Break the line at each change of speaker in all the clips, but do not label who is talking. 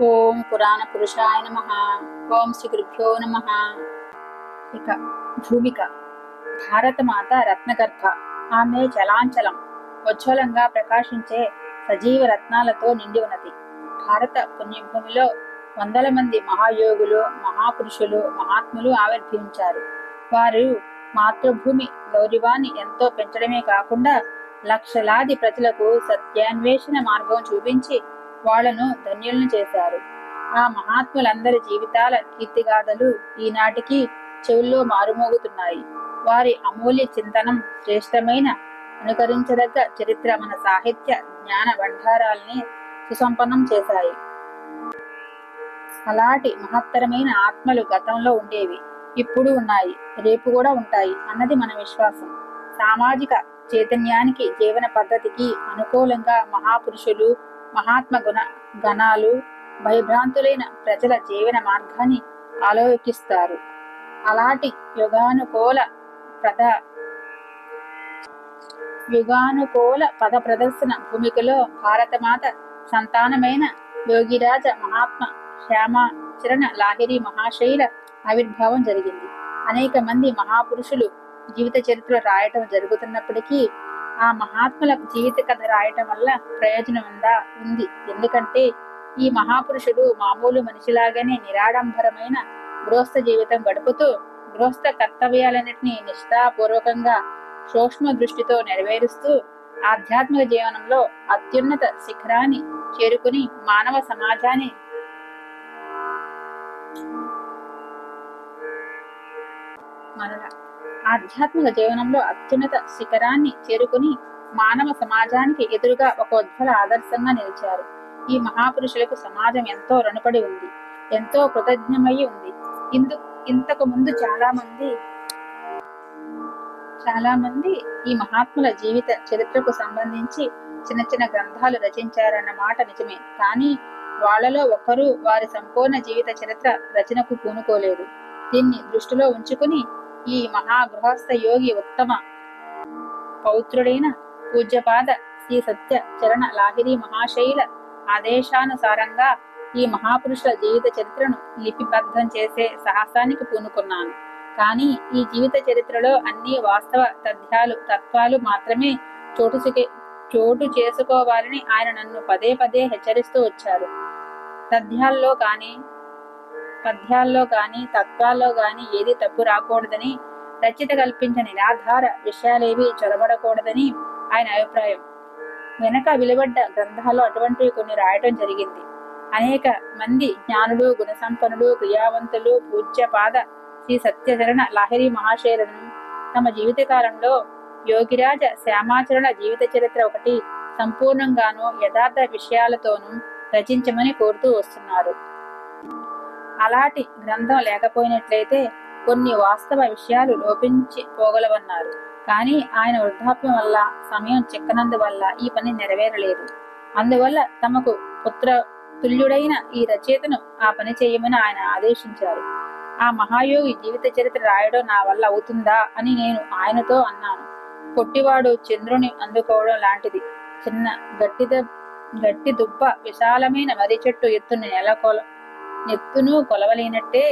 ఓం పురాణ పురుషాయ నమః. ఓం శ్రీ గురుభ్యో నమః. ఇక భూమిక భారతమాత రత్నగర్భ. ఆమె చలాంచలం ఉజ్వలంగా ప్రకాశించే సజీవ రత్నాలతో నిండి ఉన్నది. భారత పుణ్యభూమిలో వందల మంది మహాయోగులు, మహాపురుషులు, మహాత్ములు ఆవిర్భవించారు. వారు మాతృభూమి గౌరవాన్ని ఎంతో పెంచడమే కాకుండా లక్షలాది ప్రజలకు సత్యాన్వేషణ మార్గం చూపించి వాళ్లను ధన్యులను చేశారు. ఆ మహాత్ములందరి జీవితాల కీర్తిగాథలు ఈనాటికి చెవుల్లో మారుమోగుతున్నాయి. వారి అమూల్య చింతనం, శ్రేష్టమైన అనుకరించదగ్గ చరిత్ర మన సాహిత్య జ్ఞాన భండారాల్ని సుసంపన్నం చేశాయి. అలాంటి మహత్తరమైన ఆత్మలు గతంలో ఉండేవి, ఇప్పుడు ఉన్నాయి, రేపు కూడా ఉంటాయి అన్నది మన విశ్వాసం. సామాజిక చైతన్యానికి, జీవన పద్ధతికి అనుకూలంగా మహాపురుషులు, మహాత్మ గణాలు భయభ్రాంతులైన ప్రజల జీవన మార్గాన్ని ఆలోకిస్తారు. అలాంటి యుగానుకూల పద ప్రదర్శన భూమికలో భారతమాత సంతానమైన యోగిరాజ మహాత్మ శ్యామాచరణ లాహిరి మహాశైల ఆవిర్భావం జరిగింది. అనేక మంది మహాపురుషులు జీవిత చరిత్ర రాయటం జరుగుతున్నప్పటికీ ఆ మహాత్ముల జీవిత కథ రాయటం వల్ల ప్రయోజనం ఉంది. ఎందుకంటే ఈ మహాపురుషులు మామూలు మనిషిలాగానే నిరాడంబరమైన గృహస్థ జీవితం గడుపుతూ గృహస్థ కర్తవ్యాలన్నింటినీ నిష్ఠాపూర్వకంగా సూక్ష్మ దృష్టితో నెరవేరుస్తూ ఆధ్యాత్మిక జీవనంలో అత్యున్నత శిఖరాన్ని చేరుకుని మానవ సమాజాన్ని ఆధ్యాత్మిక జీవనంలో అత్యున్నత శిఖరాన్ని చేరుకుని మానవ సమాజానికి ఎదురుగా ఒక ఉజ్వల ఆదర్శంగా నిలిచారు. ఈ మహాపురుషులకు సమాజం ఎంతో రుణపడి ఉంది, ఎంతో కృతజ్ఞమై ఉంది. ఇంతకు ముందు చాలా మంది ఈ మహాత్ముల జీవిత చరిత్రకు సంబంధించి చిన్న చిన్న గ్రంథాలు రచించారన్న మాట నిజమే. కానీ వాళ్లలో ఒకరు వారి సంపూర్ణ జీవిత చరిత్ర రచనకు పూనుకోలేదు. దీన్ని దృష్టిలో ఉంచుకుని ఈ మహాగృహస్థ యోగి ఉత్తమ పౌత్రుడైన పూజ్యపాద శ్రీ సత్య చరణ లాహిరి మహాశైల ఆదేశానుసారంగా ఈ మహాపురుషుల జీవిత చరిత్రను లిపిబద్ధం చేసే సాహసానికి పూనుకున్నాను. కానీ ఈ జీవిత చరిత్రలో అన్ని వాస్తవ తత్వాలు మాత్రమే చోటు చేసుకోవాలని ఆయన నన్ను పదే పదే హెచ్చరిస్తూ వచ్చారు. పద్యాల్లో కానీ తత్వాల్లో కానీ ఏది తప్పు రాకూడదని, రచయిత కల్పించిన నిరాధార విషయాలేవి చొరబడకూడదని ఆయన అభిప్రాయం. వెనక విలువడ్డ గ్రంథాల్లో అటువంటివి కొన్ని రాయటం జరిగింది. అనేక మంది జ్ఞానులు, గుణసంపన్నులు, క్రియావంతులు పూజ్యపాద శ్రీ సత్యచరణ లాహిరి మహాశైలను తమ జీవితకాలంలో యోగిరాజ శ్యామాచరణ జీవిత చరిత్ర ఒకటి సంపూర్ణంగానూ యథార్థ విషయాలతోనూ రచించమని కోరుతూ వస్తున్నారు. అలాంటి గ్రంథం లేకపోయినట్లయితే కొన్ని వాస్తవ విషయాలు లోపించి పోగలవన్నారు. కానీ ఆయన వృద్ధాప్యం వల్ల, సమయం చిక్కనందువల్ల ఈ పని నెరవేరలేదు. అందువల్ల తమకు పుత్ర తుల్యుడైన ఈ రచయితను ఆ పని చేయమని ఆయన ఆదేశించారు. ఆ మహాయోగి జీవిత చరిత్ర రాయడం నా వల్ల అవుతుందా అని నేను ఆయనతో అన్నాను. పొట్టివాడు చంద్రుని అందుకోవడం లాంటిది. చిన్న గట్టి దుబ్బ విశాలమైన మర్రి చెట్టు ఎత్తును కొలవలేనట్టే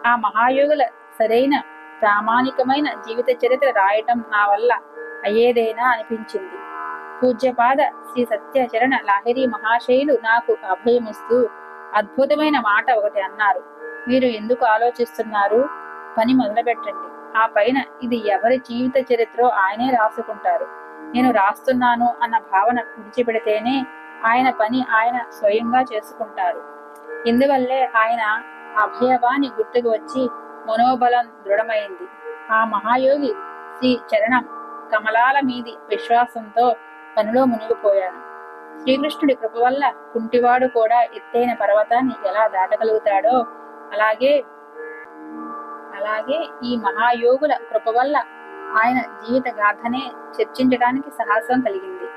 ఆ మహాయోగుల సరైన ప్రామాణికమైన జీవిత చరిత్ర రాయటం నా వల్ల అయ్యేదేనా అనిపించింది. పూజ్యపాద శ్రీ సత్యచరణ లాహిరి మహాశైలు నాకు అభయమిస్తూ అద్భుతమైన మాట ఒకటి అన్నారు. మీరు ఎందుకు ఆలోచిస్తున్నారు? పని మొదలుపెట్టండి. ఆ పైన ఇది ఎవరి జీవిత చరిత్రో ఆయనే రాసుకుంటారు. నేను రాస్తున్నాను అన్న భావన విడిచిపెడితేనే ఆయన పని ఆయన స్వయంగా చేసుకుంటారు. ఇందువల్లే ఆయన అభయవాణి గుర్తుకు వచ్చి మనోబలం దృఢమైంది. ఆ మహాయోగి శ్రీ చరణం కమలాల మీది విశ్వాసంతో పనిలో మునిగిపోయాను. శ్రీకృష్ణుడి కృప వల్ల కుంటివాడు కూడా ఎత్తైన పర్వతాన్ని ఎలా దాటగలుగుతాడో అలాగే ఈ మహాయోగుల కృప వల్ల ఆయన జీవిత గాథనే చర్చించడానికి సాహసం కలిగింది.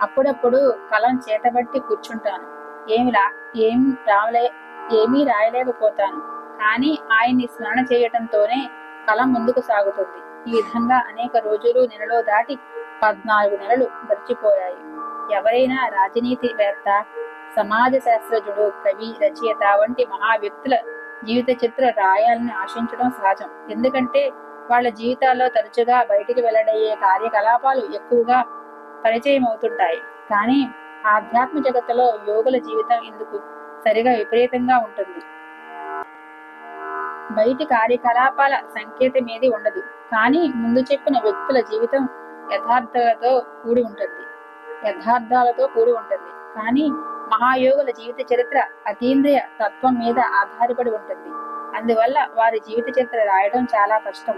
అప్పుడప్పుడు కలం చేతబట్టి కూర్చుంటాను. ఏమీ రాయలేకపోతాను. కానీ ఆయన్ని స్మరణ చేయటంతోనే కలం ముందుకు సాగుతుంది. ఈ విధంగా అనేక రోజులు నెలలో దాటి 14 నెలలు గడిచిపోయాయి. ఎవరైనా రాజనీతివేత్త, సమాజ శాస్త్రజ్ఞుడు, కవి, రచయిత వంటి మహా వ్యక్తుల జీవిత చిత్ర రాయాలని ఆశించడం సహజం. ఎందుకంటే వాళ్ళ జీవితాల్లో తరచుగా బయటికి వెల్లడయ్యే కార్యకలాపాలు ఎక్కువగా పరిచయం అవుతుంటాయి. కానీ ఆధ్యాత్మ జగత్తులో యోగుల జీవితం ఇందుకు సరిగా విపరీతంగా ఉంటుంది. బయటి కార్యకలాపాల సంకేతమేది ఉండదు, కానీ ముందు చెప్పిన వ్యక్తుల జీవితం యథార్థాలతో కూడి ఉంటుంది. కానీ మహాయోగుల జీవిత చరిత్ర అతీంద్రియ తత్వం మీద ఆధారపడి ఉంటుంది. అందువల్ల వారి జీవిత చరిత్ర రాయడం చాలా కష్టం.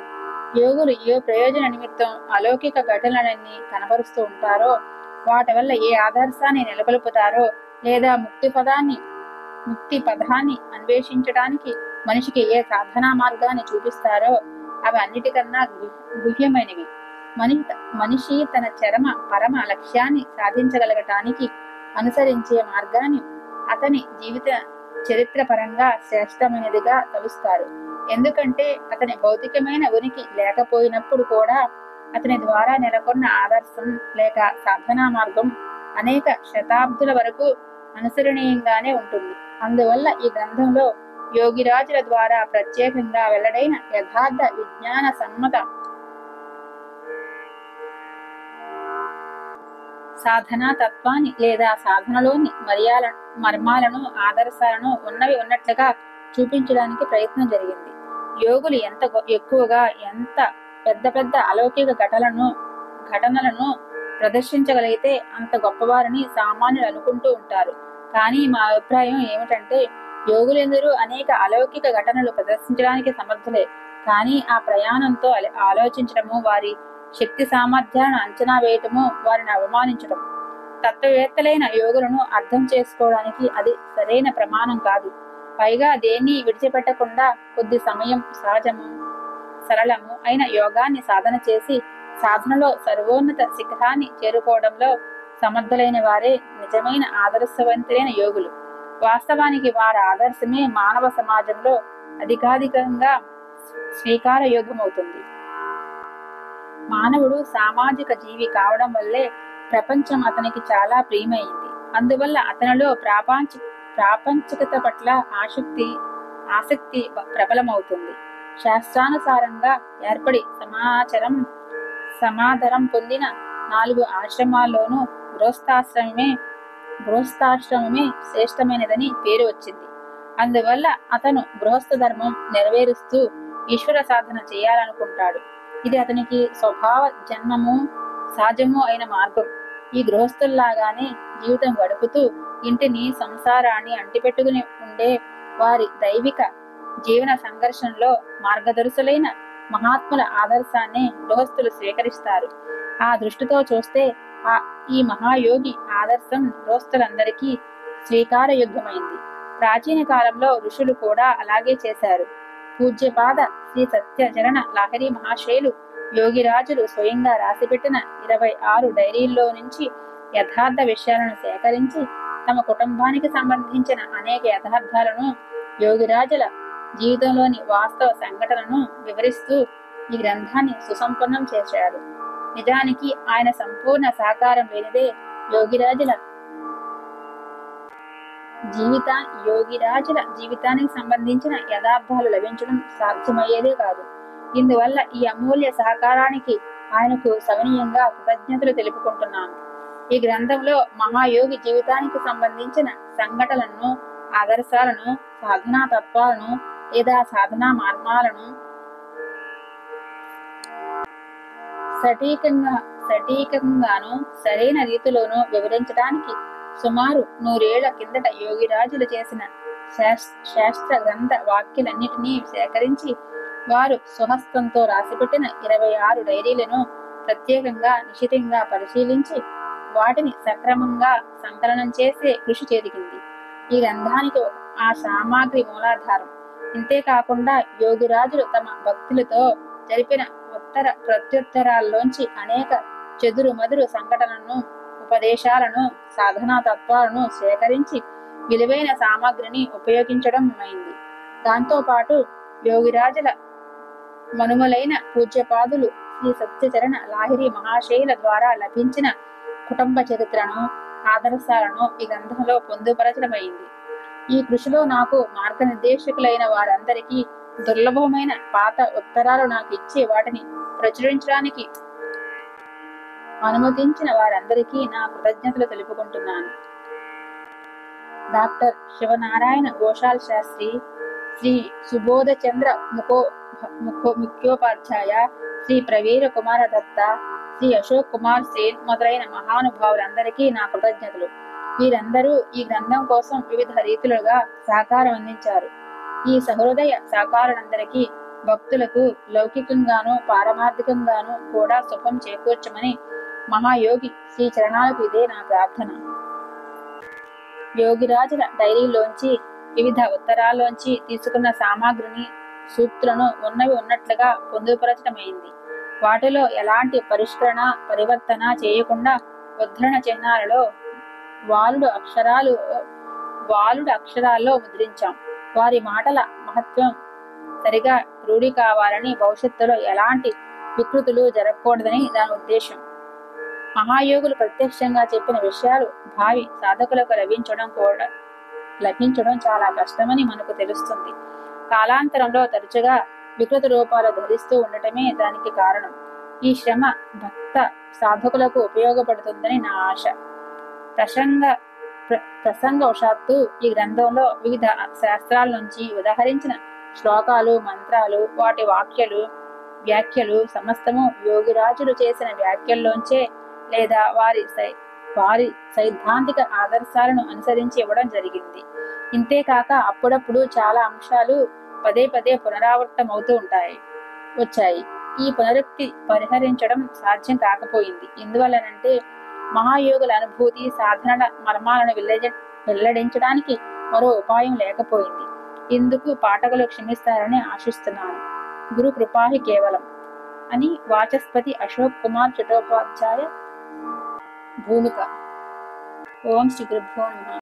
యోగులు ఏ ప్రయోజన నిమిత్తం అలౌకిక ఘటనలన్నీ కనబరుస్తూ ఉంటారో, వాటి వల్ల ఏ ఆదర్శాన్ని నెలకొల్పుతారో, లేదా ముక్తి పదాన్ని అన్వేషించడానికి మనిషికి ఏ సాధనా మార్గాన్ని చూపిస్తారో అవి అన్నిటికన్నా గుహ్యమైనవి. మనిషి తన పరమ లక్ష్యాన్ని సాధించగలగటానికి అనుసరించే మార్గాన్ని అతని జీవిత చరిత్ర పరంగా శ్రేష్టమైనదిగా తలుస్తారు. ఎందుకంటే అతని భౌతికమైన ఉనికి లేకపోయినప్పుడు కూడా అతని ద్వారా నెలకొన్న ఆదర్శం లేక సాధనా మార్గం అనేక శతాబ్దుల వరకు అనుసరణీయంగానే ఉంటుంది. అందువల్ల ఈ గ్రంథంలో యోగిరాజుల ద్వారా ప్రత్యేకంగా వెల్లడైన యథార్థ విజ్ఞాన సమ్మత సాధనా తత్వాన్ని లేదా సాధనలోని మర్మాలను, ఆదర్శాలను ఉన్నవి ఉన్నట్లుగా చూపించడానికి ప్రయత్నం జరిగింది. యోగులు ఎంత ఎక్కువగా ఎంత పెద్ద అలౌకిక ఘటనలను ప్రదర్శించగలిగితే అంత గొప్పవారిని సామాన్యులు అనుకుంటూ ఉంటారు. కానీ మా అభిప్రాయం ఏమిటంటే యోగులందరూ అనేక అలౌకిక ఘటనలు ప్రదర్శించడానికి సమర్థులే. కానీ ఆ ప్రయాణంతో ఆలోచించడము, వారి శక్తి సామర్థ్యాలను అంచనా వేయటము వారిని అవమానించడం. తత్వవేత్తలైన యోగులను అర్థం చేసుకోవడానికి అది సరైన ప్రమాణం కాదు. పైగా దేన్ని విడిచిపెట్టకుండా కొద్ది సమయం సరళము అయిన యోగాన్ని సాధన చేసి సాధనలో సర్వోన్నత శిఖరాన్ని చేరుకోవడంలో సమర్థులైన వారే నిజమైన ఆదర్శవంతులైన యోగులు. వాస్తవానికి వారి ఆదర్శమే మానవ సమాజంలో అధికాధికంగా స్వీకార యోగ్యమవుతుంది. మానవుడు సామాజిక జీవి కావడం వల్లే ప్రపంచం అతనికి చాలా ప్రియమైంది. అందువల్ల అతనిలో ప్రాపంచికత పట్ల ఆసక్తి ప్రబలమవుతుంది. శాస్త్రానుసారంగా ఏర్పడి సమాధారం పొందిన 4 ఆశ్రమాల్లోనూ గృహస్థాశ్రమమే శ్రేష్టమైనదని పేరు వచ్చింది. అందువల్ల అతను గృహస్థ ధర్మం నెరవేరుస్తూ ఈశ్వర సాధన చేయాలనుకుంటాడు. ఇది అతనికి స్వభావ జన్మము సహజము అయిన మార్గం. ఈ గృహస్థుల్లాగానే జీవితం గడుపుతూ ఇంటిని సంసారాన్ని అంటిపెట్టుకుని ఉండే వారి దైవిక జీవన సంఘర్షణలో మార్గదర్శులైన మహాత్ముల ఆదర్శాన్ని గృహస్థులు స్వీకరిస్తారు. ఆ దృష్టితో చూస్తే ఈ మహాయోగి ఆదర్శం గృహస్థులందరికీ స్వీకారయోగ్యమైంది. ప్రాచీన కాలంలో ఋషులు కూడా అలాగే చేశారు. పూజ్యపాద శ్రీ సత్యచరణ లాహిరి మహాశయులు యోగిరాజులు స్వయంగా రాసిపెట్టిన 26 డైరీల్లో నుంచి యథార్థ విషయాలను సేకరించి తమ కుటుంబానికి సంబంధించిన అనేక యథార్థాలను, యోగిరాజుల జీవితంలోని వాస్తవ సంఘటనలను వివరిస్తూ ఈ గ్రంథాన్ని సుసంపన్నం చేశారు. నిజానికి ఆయన సంపూర్ణ సహకారం లేనిదే యోగిరాజుల జీవితానికి సంబంధించిన యథార్థాలు లభించడం సాధ్యమయ్యేదే కాదు. ఇందువల్ల ఈ అమూల్య సహకారానికి ఆయనకు సవినీయంగా కృతజ్ఞతలు తెలుపుకుంటున్నాను. ఈ గ్రంథంలో మహాయోగి జీవితానికి సంబంధించిన సంఘటనలను, ఆదర్శాలను, సాధనా తత్వాలను లేదా సాధనా మార్గాలను సటీకంగాను సరైన రీతిలోనూ వివరించడానికి సుమారు 100 ఏళ్ల కిందట యోగిరాజులు చేసిన శాస్త్ర గ్రంథ వాక్యాలన్నిటినీ సేకరించి వారు స్వహస్తంతో రాసిపెట్టిన 26 డైరీలను ప్రత్యేకంగా నిశితంగా పరిశీలించి వాటిని సక్రమంగా సంకలనం చేసే కృషి జరిగింది. ఈ గ్రంథానికి ఆ సామాగ్రి మూలాధారం. ఇంతేకాకుండా యోగిరాజులు తమ భక్తులతో జరిపిన ప్రత్యుత్తరాల్లోంచి అనేక చెదురు మదురు సంఘటనలను, ఉపదేశాలను, సాధనా తత్వాలను సేకరించి విలువైన సామాగ్రిని ఉపయోగించడం అయింది. దాంతోపాటు యోగిరాజుల మనుమలైన పూజ్యపాదులు శ్రీ సత్యచరణ లాహిరి మహాశయుల ద్వారా లభించిన కుటుంబ చరిత్రను, ఆదర్శాలను ఈ గ్రంథంలో పొందుపరచడమైంది. ఈ కృషిలో నాకు మార్గనిర్దేశకులైన వారందరికీ, దుర్లభమైన పాత ఉత్తరాలు నాకు ఇచ్చి వాటిని ప్రచురించడానికి అనుమతించిన వారందరికీ నా కృతజ్ఞతలు తెలుపుకుంటున్నాను. డాక్టర్ శివనారాయణ ఘోషాల్ శాస్త్రి, శ్రీ సుబోధ చంద్ర ముఖ్యోపాధ్యాయ, శ్రీ ప్రవీర కుమార దత్త, శ్రీ అశోక్ కుమార్ సేన్ మొదలైన మహానుభావులందరికీ నా కృతజ్ఞతలు. వీరందరూ ఈ గ్రంథం కోసం వివిధ రీతులుగా సహకారం అందించారు. ఈ సహృదయ సహకారులందరికీ, భక్తులకు లౌకికంగాను పారమార్థికంగాను కూడా శుభం చేకూర్చమని మహాయోగి శ్రీ చరణాలకు ఇదే నా ప్రార్థన. యోగిరాజుల డైరీలోంచి, వివిధ ఉత్తరాల్లోంచి తీసుకున్న సామాగ్రిని, సూక్తులను ఉన్నవి ఉన్నట్లుగా పొందుపరచడమైంది. వాటిలో ఎలాంటి పరిష్కరణ, పరివర్తన చేయకుండా ఉద్ధరణ చిహ్నాలలో వాలుడు అక్షరాల్లో ముద్రించాం. వారి మాటల మహత్వం సరిగా రూఢి కావాలని, భవిష్యత్తులో ఎలాంటి వికృతులు జరగకూడదని దాని ఉద్దేశం. మహాయోగులు ప్రత్యక్షంగా చెప్పిన విషయాలు భావి సాధకులకు లభించడం చాలా కష్టమని మనకు తెలుస్తుంది. కాలాంతరంలో తరచుగా వికృత రూపాలు ధరిస్తూ ఉండటమే దానికి కారణం. ఈ శ్రమ భక్త సాధకులకు ఉపయోగపడుతుందని నా ఆశ. ప్రసంగవశాత్తు ఈ గ్రంథంలో వివిధ శాస్త్రాల నుంచి ఉదహరించిన శ్లోకాలు, మంత్రాలు, వాటి వ్యాఖ్యలు సమస్తము యోగిరాజులు చేసిన వ్యాఖ్యల్లోంచే లేదా వారి సైద్ధాంతిక ఆదర్శాలను అనుసరించి ఇవ్వడం జరిగింది. ఇంతేకాక అప్పుడప్పుడు చాలా అంశాలు పదే పదే పునరావృతమవుతూ వచ్చాయి. ఈ పునరుక్తి పరిహరించడం సాధ్యం కాకపోయింది. ఎందువల్లనంటే మహాయోగుల అనుభూతి, సాధనల మర్మాలను వెల్లడించడానికి మరో ఉపాయం లేకపోయింది. ఇందుకు పాఠకులు క్షమిస్తారని ఆశిస్తున్నాను. గురు కృపాహి కేవలం అని వాచస్పతి అశోక్ కుమార్ చటోపాధ్యాయ భూమిక. ఓం శ్రీ గురుభ్యో నమః.